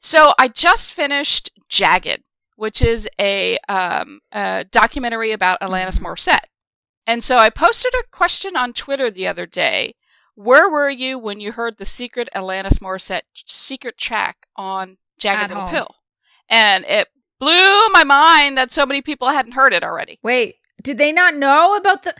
So I just finished Jagged, which is a documentary about Alanis Morissette. And so I posted a question on Twitter the other day. Where were you when you heard the secret Alanis Morissette secret track on Jagged Little Pill? And it blew my mind that so many people hadn't heard it already. Wait, did they not know about the...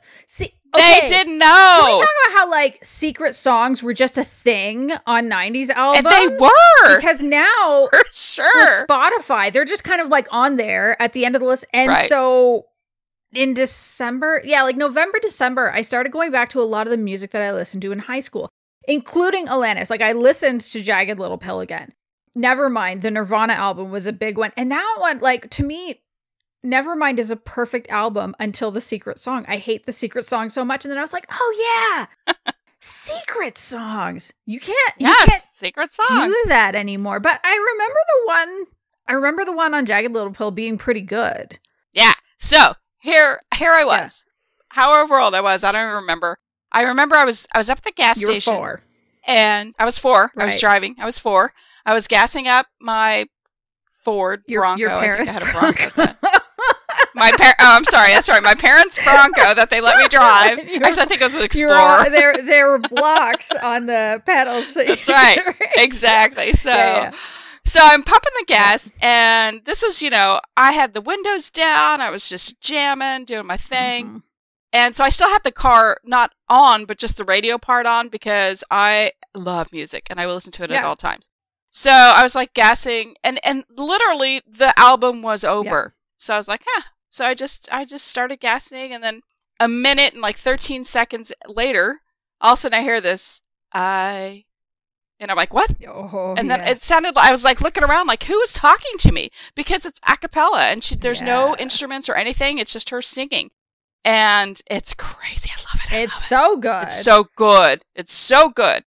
They didn't know. Can we talk about how, like, secret songs were just a thing on 90s albums? And they were. Because now, for sure, with Spotify, they're just kind of, like, on there at the end of the list. And so in December, like November, December, I started going back to a lot of the music that I listened to in high school, including Alanis. Like, I listened to Jagged Little Pill again. Nevermind, the Nirvana album was a big one. And that one, like, to me... Nevermind is a perfect album until the secret song. I hate the secret song so much. And then I was like, oh yeah, secret songs. You can't secret songs. Do that anymore. But I remember the one on Jagged Little Pill being pretty good. Yeah. So here I was. However old I was, I don't even remember. I remember I was up at the gas station. You were 4. And I was 4. Right. I was driving. I was 4. I was gassing up my Ford Bronco. Your parents' I think I had a Bronco then. I'm sorry. That's right. My parents' Bronco that they let me drive. Actually, I think it was an Explorer. There were blocks on the pedals. That's right. Exactly. So, so I'm pumping the gas, and this was, I had the windows down. I was just jamming, doing my thing. Mm-hmm. And so I still had the car not on, but just the radio part on because I love music and I will listen to it at all times. So I was like gassing, and literally the album was over. So I was like, So I just started gassing, and then a minute and like 13 seconds later, all of a sudden I hear this, and I'm like, what? And then it sounded like, I was like looking around like, who is talking to me? Because it's a cappella, and there's no instruments or anything. It's just her singing. And it's crazy. I love it. It's so good. It's so good. It's so good.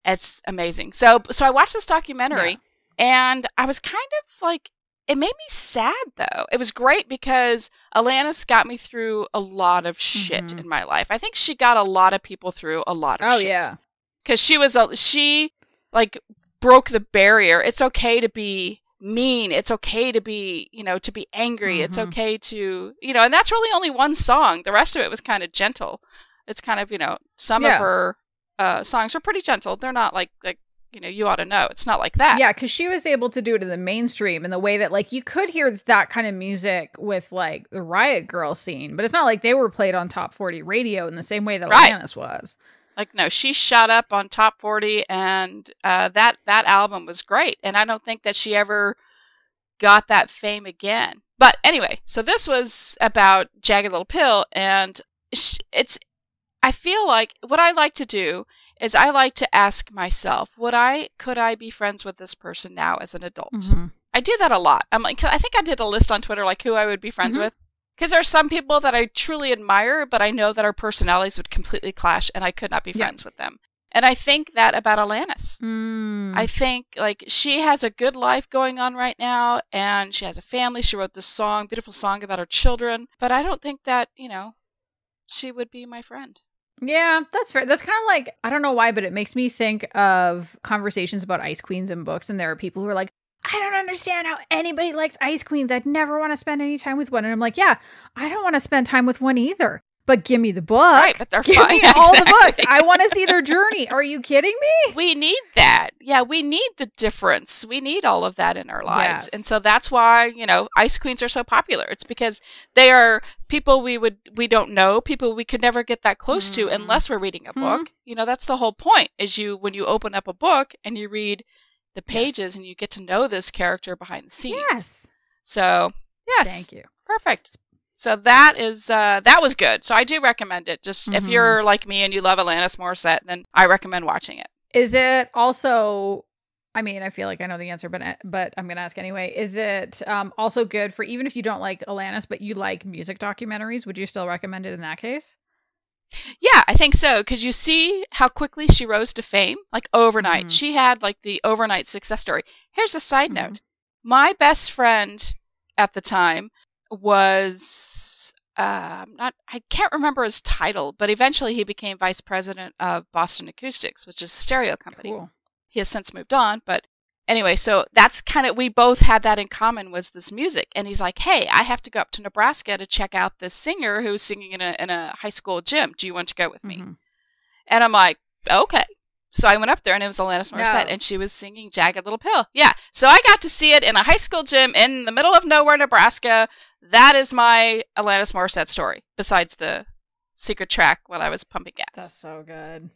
It's amazing. So I watched this documentary, and I was kind of like, it made me sad, though. It was great because Alanis got me through a lot of shit in my life. I think she got a lot of people through a lot of shit. Oh, yeah. Because she broke the barrier. It's okay to be mean. It's okay to be, to be angry. It's okay to, and that's really only one song. The rest of it was kind of gentle. It's kind of, some of her songs are pretty gentle. They're not like you ought to know. It's not like that. Yeah, because she was able to do it in the mainstream in the way that, like, you could hear that kind of music with, like, the Riot Girl scene, but it's not like they were played on Top 40 radio in the same way that Alanis was. Like, no, she shot up on Top 40, and that album was great, and I don't think that she ever got that fame again. But anyway, so this was about Jagged Little Pill, and I feel like what I like to do is I like to ask myself, could I be friends with this person now as an adult? I do that a lot. I'm like, I think I did a list on Twitter, like who I would be friends with. Because there are some people that I truly admire, but I know that our personalities would completely clash and I could not be friends with them. And I think that about Alanis. I think, like, she has a good life going on right now, and she has a family. She wrote this beautiful song about her children. But I don't think that, she would be my friend. Yeah, that's fair. That's kind of like, I don't know why, but it makes me think of conversations about ice queens in books. And there are people who are like, I don't understand how anybody likes ice queens. I'd never want to spend any time with one. And I'm like, yeah, I don't want to spend time with one either. But give me the book. Right, but they're fine. Give me all the books. I want to see their journey. Are you kidding me? We need that. Yeah, we need the difference. We need all of that in our lives. Yes. And so that's why, ice queens are so popular. It's because they are people we don't know, people we could never get that close to unless we're reading a book. That's the whole point, is when you open up a book and you read the pages and you get to know this character behind the scenes. Yes. So, yes. Thank you. Perfect. So that was good. So I do recommend it. Just if you're like me and you love Alanis Morissette, then I recommend watching it. Is it also, I mean, I feel like I know the answer, but I'm going to ask anyway. Is it also good for, even if you don't like Alanis, but you like music documentaries, would you still recommend it in that case? Yeah, I think so. Because you see how quickly she rose to fame, like overnight. She had like the overnight success story. Here's a side note. My best friend at the time was I can't remember his title, but eventually he became vice president of Boston Acoustics, which is a stereo company. Cool. He has since moved on, Anyway, so that's kind of, we both had that in common, was this music. And he's like, hey, I have to go up to Nebraska to check out this singer who's singing in a high school gym. Do you want to go with me? And I'm like, okay. So I went up there, and it was Alanis Morissette, and she was singing Jagged Little Pill. Yeah. So I got to see it in a high school gym in the middle of nowhere, Nebraska. That is my Alanis Morissette story, besides the secret track while I was pumping gas. That's so good.